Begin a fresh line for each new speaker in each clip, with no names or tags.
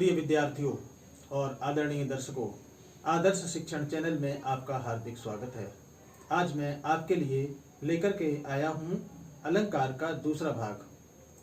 प्रिय विद्यार्थियों और आदरणीय दर्शकों, आदर्श शिक्षण चैनल में आपका हार्दिक स्वागत है। आज मैं आपके लिए लेकर के आया हूँ अलंकार का दूसरा भाग।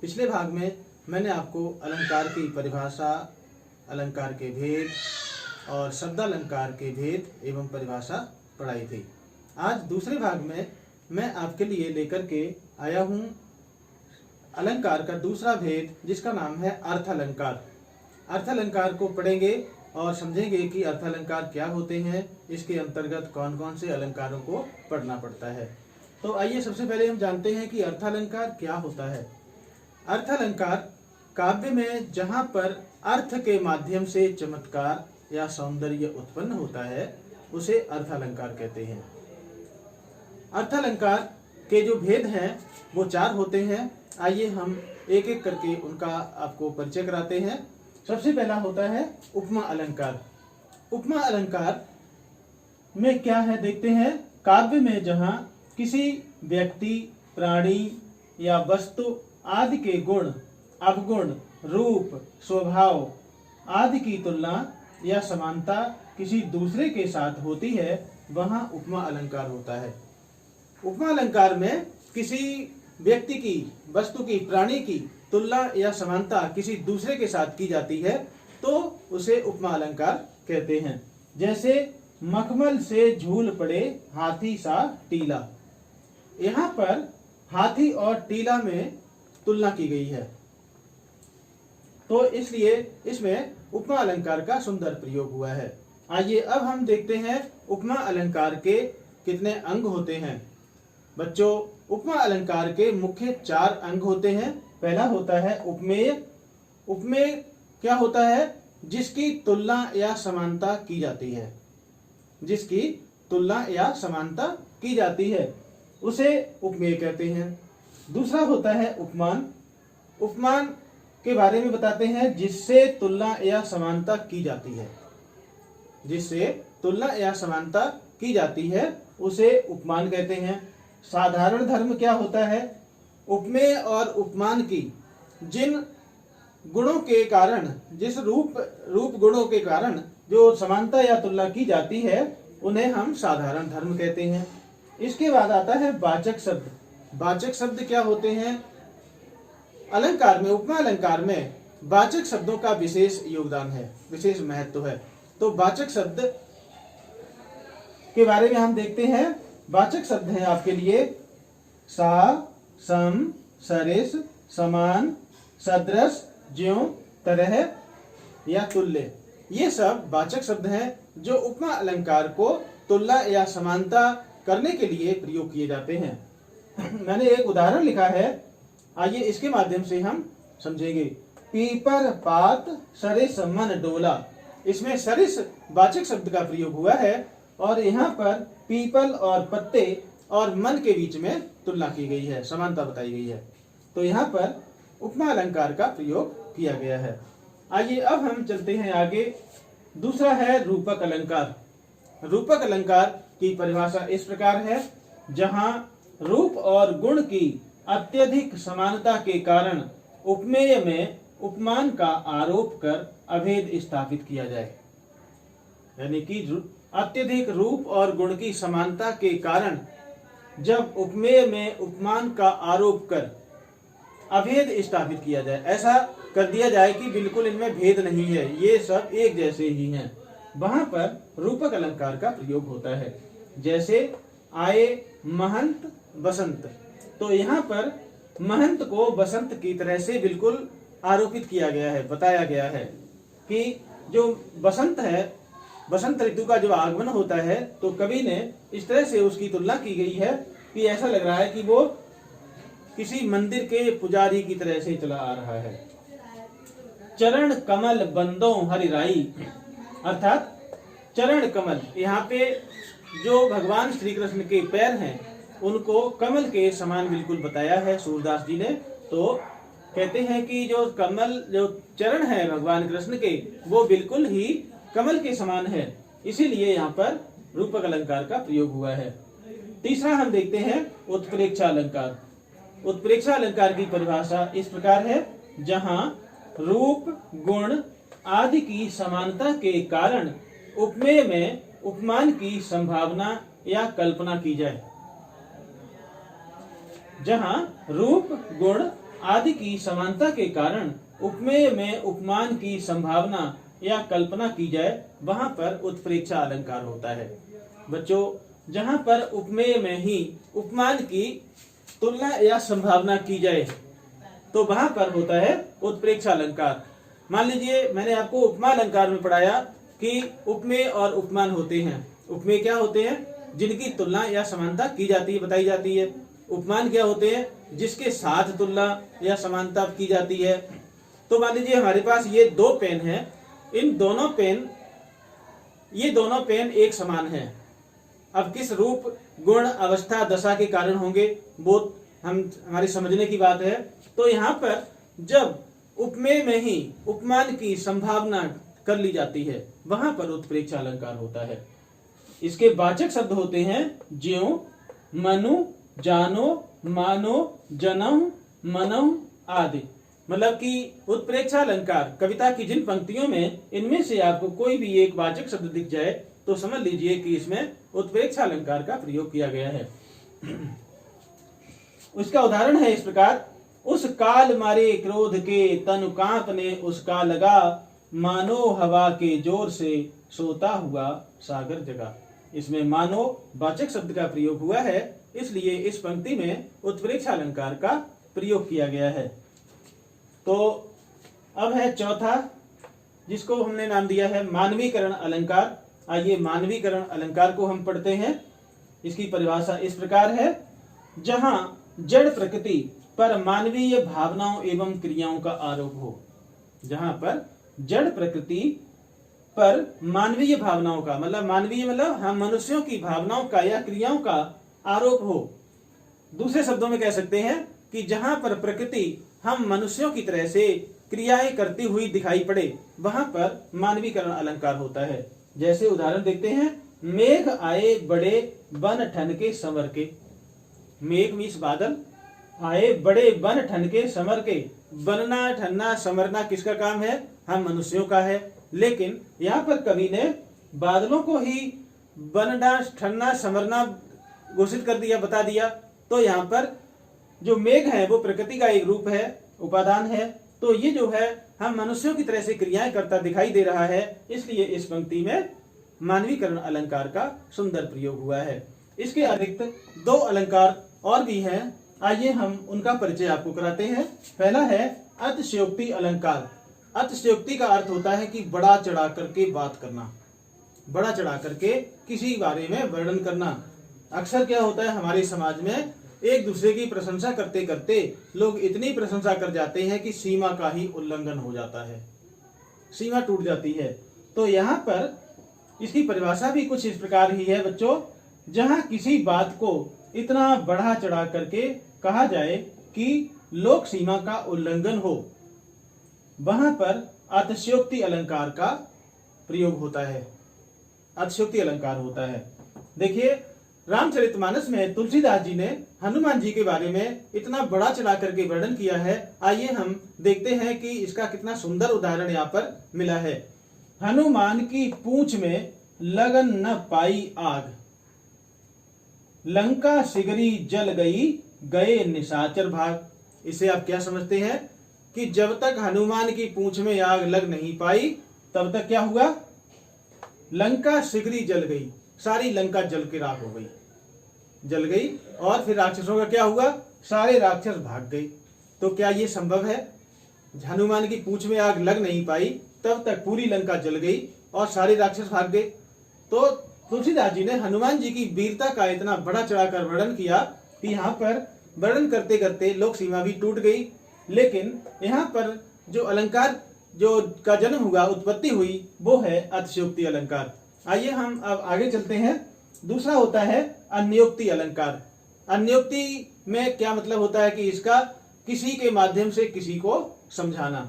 पिछले भाग में मैंने आपको अलंकार की परिभाषा, अलंकार के भेद और शब्दालंकार के भेद एवं परिभाषा पढ़ाई थी। आज दूसरे भाग में मैं आपके लिए लेकर के आया हूँ अलंकार का दूसरा भेद, जिसका नाम है अर्थालंकार। अर्थालंकार को पढ़ेंगे और समझेंगे कि अर्थालंकार क्या होते हैं, इसके अंतर्गत कौन कौन से अलंकारों को पढ़ना पड़ता है। तो आइए सबसे पहले हम जानते हैं कि अर्थालंकार क्या होता है। अर्थालंकार काव्य में जहाँ पर अर्थ के माध्यम से चमत्कार या सौंदर्य उत्पन्न होता है, उसे अर्थालंकार कहते हैं। अर्थालंकार के जो भेद हैं वो 4 होते हैं। आइए हम एक एक करके उनका आपको परिचय कराते हैं। सबसे पहला होता है उपमा अलंकार। उपमा अलंकार में क्या है देखते हैं। काव्य में जहाँ किसी व्यक्ति, प्राणी या वस्तु आदि के गुण, अवगुण, रूप, स्वभाव आदि की तुलना या समानता किसी दूसरे के साथ होती है, वहाँ उपमा अलंकार होता है। उपमा अलंकार में किसी व्यक्ति की, वस्तु की, प्राणी की तुलना या समानता किसी दूसरे के साथ की जाती है तो उसे उपमा अलंकार कहते हैं। जैसे मखमल से झूल पड़े हाथी सा टीला, यहाँ पर हाथी और टीला में तुलना की गई है, तो इसलिए इसमें उपमा अलंकार का सुंदर प्रयोग हुआ है। आइए अब हम देखते हैं उपमा अलंकार के कितने अंग होते हैं। बच्चों, उपमा अलंकार के मुख्य 4 अंग होते हैं। पहला होता है उपमेय। उपमेय क्या होता है? जिसकी तुलना या समानता की जाती है, जिसकी तुलना या समानता की जाती है उसे उपमेय कहते हैं। दूसरा होता है उपमान। उपमान के बारे में बताते हैं जिससे तुलना या समानता की जाती है, जिससे तुलना या समानता की जाती है उसे उपमान कहते हैं। साधारण धर्म क्या होता है? उपमेय और उपमान की जिन गुणों के कारण, जिस रूप गुणों के कारण जो समानता या तुलना की जाती है, उन्हें हम साधारण धर्म कहते हैं। इसके बाद आता है वाचक शब्द। वाचक शब्द क्या होते हैं? अलंकार में, उपमा अलंकार में वाचक शब्दों का विशेष योगदान है, विशेष महत्व है। तो वाचक शब्द के बारे में हम देखते हैं। वाचक शब्द हैं आपके लिए सा, सम, सरिस, समान, सदृश, ज्यों, तरह या तुल्य। ये सब वाचक शब्द हैं जो उपमा अलंकार को तुलना या समानता करने के लिए प्रयोग किए जाते हैं। मैंने एक उदाहरण लिखा है, आइए इसके माध्यम से हम समझेंगे। पीपर पात सरिस मन डोला, इसमें सरिस वाचक शब्द का प्रयोग हुआ है और यहाँ पर पीपल और पत्ते और मन के बीच में तुलना की गई है, समानता बताई गई है। तो यहाँ पर उपमा अलंकार का प्रयोग किया गया है। आइए अब हम चलते हैं आगे। दूसरा है रूपक अलंकार। रूपक अलंकार की परिभाषा इस प्रकार है, जहाँ रूप और गुण की अत्यधिक समानता के कारण उपमेय में उपमान का आरोप कर अभेद स्थापित किया जाए। यानी कि अत्यधिक रूप और गुण की समानता के कारण जब उपमेय में उपमान का आरोप कर अभेद स्थापित किया जाए, ऐसा कर दिया जाए कि बिल्कुल इनमें भेद नहीं है, ये सब एक जैसे ही हैं, वहां पर रूपक अलंकार का प्रयोग होता है। जैसे आए महंत बसंत, तो यहाँ पर महंत को बसंत की तरह से बिल्कुल आरोपित किया गया है, बताया गया है कि जो बसंत है, बसंत ऋतु का जो आगमन होता है, तो कवि ने इस तरह से उसकी तुलना की गई है कि ऐसा लग रहा है कि वो किसी मंदिर के पुजारी की तरह से चला आ रहा है। चरण कमल बंदों हरिराई, अर्थात चरण कमल, यहाँ पे जो भगवान श्री कृष्ण के पैर हैं उनको कमल के समान बिल्कुल बताया है सूरदास जी ने। तो कहते हैं कि जो कमल, जो चरण है भगवान कृष्ण के, वो बिल्कुल ही कमल के समान है, इसीलिए यहाँ पर रूपक अलंकार का प्रयोग हुआ है। तीसरा हम देखते हैं उत्प्रेक्षा अलंकार। उत्प्रेक्षा अलंकार की परिभाषा इस प्रकार है, जहाँ रूप, गुण आदि की समानता के कारण उपमेय में उपमान की संभावना या कल्पना की जाए। जहां रूप गुण आदि की समानता के कारण उपमेय में उपमान की संभावना या कल्पना की जाए, वहां पर उत्प्रेक्षा अलंकार होता है। बच्चों, जहां पर उपमेय में ही उपमान की तुलना या संभावना की जाए तो वहां पर होता है उत्प्रेक्षा अलंकार। मान लीजिए मैंने आपको उपमा अलंकार में पढ़ाया कि उपमेय और उपमान होते हैं। उपमेय क्या होते हैं? जिनकी तुलना या समानता की जाती है, बताई जाती है। उपमान क्या होते हैं? जिसके साथ तुलना या समानता की जाती है। तो मान लीजिए हमारे पास ये दो पेन हैं, इन ये दोनों पेन एक समान हैं। अब किस रूप गुण अवस्था दशा के कारण होंगे वो हमारी समझने की बात है। तो यहाँ पर जब उपमेय में ही उपमान की संभावना कर ली जाती है, वहां पर उत्प्रेक्षा अलंकार होता है। इसके वाचक शब्द होते हैं ज्यों, मनु, जानो, मानो, जनम, मनम आदि। मतलब कि उत्प्रेक्षा अलंकार कविता की जिन पंक्तियों में इनमें से आपको कोई भी एक वाचक शब्द दिख जाए तो समझ लीजिए कि इसमें उत्प्रेक्षा अलंकार का प्रयोग किया गया है। उसका उदाहरण है इस प्रकार, उस काल मारे क्रोध के तनु कांपने उसका लगा, मानो हवा के जोर से सोता हुआ सागर जगा। इसमें मानो वाचक शब्द का प्रयोग हुआ है, इसलिए इस पंक्ति में उत्प्रेक्षा अलंकार का प्रयोग किया गया है। तो अब है चौथा, जिसको हमने नाम दिया है मानवीकरण अलंकार। आइए मानवीकरण अलंकार को हम पढ़ते हैं। इसकी परिभाषा इस प्रकार है, जहां जड़ प्रकृति पर मानवीय भावनाओं एवं क्रियाओं का आरोप हो। जहां पर जड़ प्रकृति पर मानवीय भावनाओं का मतलब हम मनुष्यों की भावनाओं का या क्रियाओं का आरोप हो। दूसरे शब्दों में कह सकते हैं कि जहां पर प्रकृति हम मनुष्यों की तरह से क्रियाएं करती हुई दिखाई पड़े, वहां पर मानवीकरण अलंकार होता है। जैसे उदाहरण देखते हैं, मेघ आए बड़े बन ठनके संवर के। मेघ मीन्स बादल, आए बड़े बन ठनके संवर के। बनना, ठनना, संवरना किसका काम है? हम मनुष्यों का है। लेकिन यहाँ पर कवि ने बादलों को ही बनना, ठनना, संवरना घोषित कर दिया, बता दिया। तो यहाँ पर जो मेघ है वो प्रकृति का एक रूप है, उपादान है। तो ये जो है हम मनुष्यों की तरह से क्रियाएं करता दिखाई दे रहा है, इसलिए इस पंक्ति में मानवीकरण अलंकार का सुंदर प्रयोग हुआ है। इसके अतिरिक्त दो अलंकार और भी हैं, आइए हम उनका परिचय आपको कराते हैं। पहला है अतिशयोक्ति अलंकार। अतिशयोक्ति का अर्थ होता है कि बड़ा चढ़ा करके बात करना, बड़ा चढ़ा करके किसी बारे में वर्णन करना। अक्सर क्या होता है हमारे समाज में, एक दूसरे की प्रशंसा करते करते लोग इतनी प्रशंसा कर जाते हैं कि सीमा का ही उल्लंघन हो जाता है, सीमा टूट जाती है। तो यहाँ पर इसकी परिभाषा भी कुछ इस प्रकार ही है बच्चों, जहाँ किसी बात को इतना बढ़ा चढ़ा करके कहा जाए कि लोक सीमा का उल्लंघन हो, वहां पर अतिशयोक्ति अलंकार का प्रयोग होता है, अतिशयोक्ति अलंकार होता है। देखिए रामचरितमानस में तुलसीदास जी ने हनुमान जी के बारे में इतना बड़ा चढ़ा करके वर्णन किया है। आइए हम देखते हैं कि इसका कितना सुंदर उदाहरण यहाँ पर मिला है। हनुमान की पूंछ में लगन न पाई आग, लंका सिगरी जल गई गए निशाचर भाग। इसे आप क्या समझते हैं कि जब तक हनुमान की पूंछ में आग लग नहीं पाई तब तक क्या हुआ? लंका सिगरी जल गई, सारी लंका जल के राख हो गई, जल गई। और फिर राक्षसों का क्या हुआ? सारे राक्षस भाग गए। तो क्या ये संभव है? हनुमान की पूंछ में आग लग नहीं पाई तब तक पूरी लंका जल गई और सारे राक्षस भाग गए। तो तुलसीदास जी ने हनुमान जी की वीरता का इतना बड़ा चढ़ाकर वर्णन किया कि यहाँ पर वर्णन करते करते लोक सीमा भी टूट गई। लेकिन यहाँ पर जो अलंकार जो का जन्म हुआ, उत्पत्ति हुई, वो है अतिशयोक्ति अलंकार। आइए हम अब आगे चलते हैं। दूसरा होता है अन्योक्ति अलंकार। अन्योक्ति में क्या मतलब होता है कि इसका किसी के माध्यम से किसी को समझाना।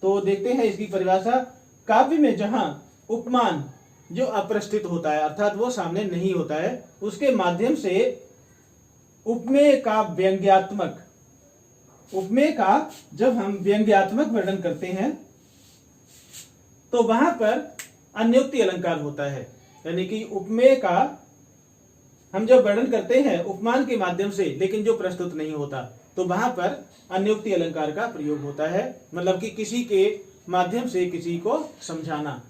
तो देखते हैं इसकी परिभाषा। काव्य में जहां उपमान जो अप्रस्तुत होता है, अर्थात वो सामने नहीं होता है, उसके माध्यम से उपमेय का व्यंग्यात्मक, उपमेय का जब हम व्यंग्यात्मक वर्णन करते हैं तो वहां पर अन्योक्ति अलंकार होता है, यानी कि उपमेय का हम जब वर्णन करते हैं उपमान के माध्यम से, लेकिन जो प्रस्तुत नहीं होता, तो वहां पर अन्योक्ति अलंकार का प्रयोग होता है, मतलब कि किसी के माध्यम से किसी को समझाना।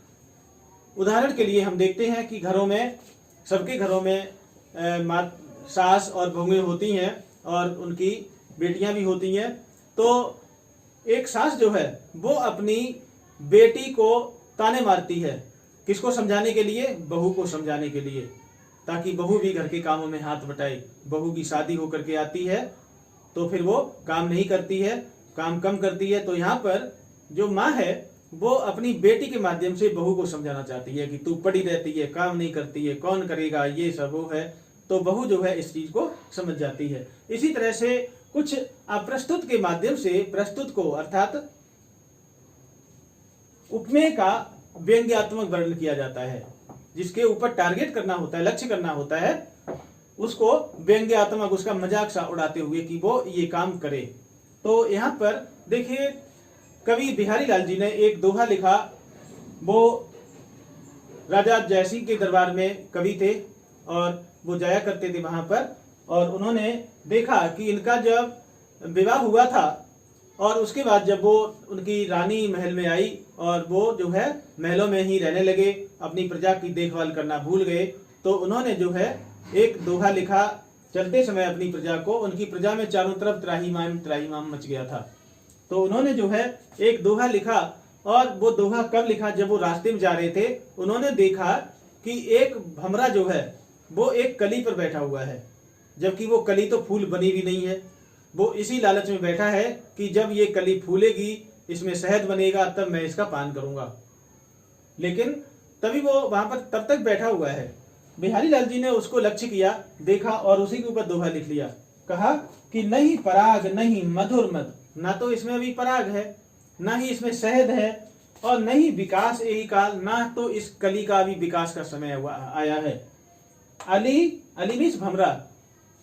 उदाहरण के लिए हम देखते हैं कि घरों में, सबके घरों में सास और बहुएं होती हैं और उनकी बेटियां भी होती हैं। तो एक सास जो है वो अपनी बेटी को ताने मारती है, किसको समझाने के लिए? बहू को समझाने के लिए, ताकि बहू भी घर के कामों में हाथ बटाए। बहू की शादी होकर के आती है तो फिर वो काम नहीं करती है, काम कम करती है। तो यहाँ पर जो माँ है वो अपनी बेटी के माध्यम से बहू को समझाना चाहती है कि तू पड़ी रहती है, काम नहीं करती है, कौन करेगा, ये सब वो है। तो बहू जो है इस चीज को समझ जाती है। इसी तरह से कुछ अप्रस्तुत के माध्यम से प्रस्तुत को, अर्थात उपमेय का व्यंग्यात्मक वर्णन किया जाता है, जिसके ऊपर टारगेट करना होता है, लक्ष्य करना होता है, उसको व्यंग्यात्मक, उसका मजाक सा उड़ाते हुए कि वो ये काम करे। तो यहाँ पर देखिए कवि बिहारी लाल जी ने एक दोहा लिखा। वो राजा जयसिंह के दरबार में कवि थे और वो जाया करते थे वहां पर, और उन्होंने देखा कि इनका जब विवाह हुआ था और उसके बाद जब वो उनकी रानी महल में आई और वो जो है महलों में ही रहने लगे, अपनी प्रजा की देखभाल करना भूल गए, तो उन्होंने जो है एक दोहा लिखा चलते समय अपनी प्रजा को। उनकी प्रजा में चारों तरफ त्राहिमाम त्राहिमाम मच गया था। तो उन्होंने जो है एक दोहा लिखा, और वो दोहा कब लिखा? जब वो रास्ते में जा रहे थे, उन्होंने देखा कि एक भमरा जो है वो एक कली पर बैठा हुआ है, जबकि वो कली तो फूल बनी भी नहीं है। वो इसी लालच में बैठा है कि जब ये कली फूलेगी, इसमें शहद बनेगा, तब मैं इसका पान करूंगा। लेकिन तभी वो वहां पर तब तक बैठा हुआ है। बिहारी लाल जी ने उसको लक्ष्य किया, देखा और उसी के ऊपर दोहा लिख लिया। कहा कि नहीं पराग नहीं मधुर मद, ना तो इसमें अभी पराग है, ना ही इसमें शहद है, और नहीं विकास यही काल, ना तो इस कली का अभी विकास का समय आया है। अली अली मीन्स भमरा,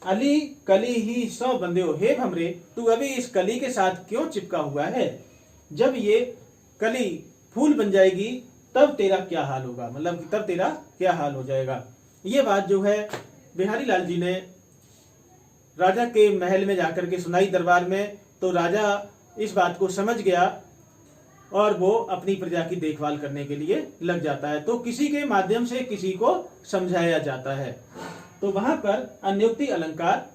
अली कली ही सौ बंदे हो, हे भमरे तू अभी इस कली के साथ क्यों चिपका हुआ है? जब ये कली फूल बन जाएगी तब तेरा क्या हाल होगा, मतलब तब तेरा क्या हाल हो जाएगा। ये बात जो है बिहारी लाल जी ने राजा के महल में जाकर के सुनाई दरबार में। तो राजा इस बात को समझ गया और वो अपनी प्रजा की देखभाल करने के लिए लग जाता है। तो किसी के माध्यम से किसी को समझाया जाता है, तो वहां पर अन्योक्ति अलंकार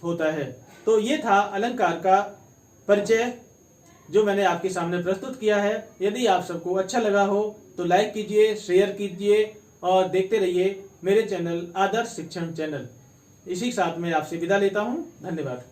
होता है। तो ये था अलंकार का परिचय जो मैंने आपके सामने प्रस्तुत किया है। यदि आप सबको अच्छा लगा हो तो लाइक कीजिए, शेयर कीजिए और देखते रहिए मेरे चैनल आदर्श शिक्षण चैनल। इसी साथ में आपसे विदा लेता हूं। धन्यवाद।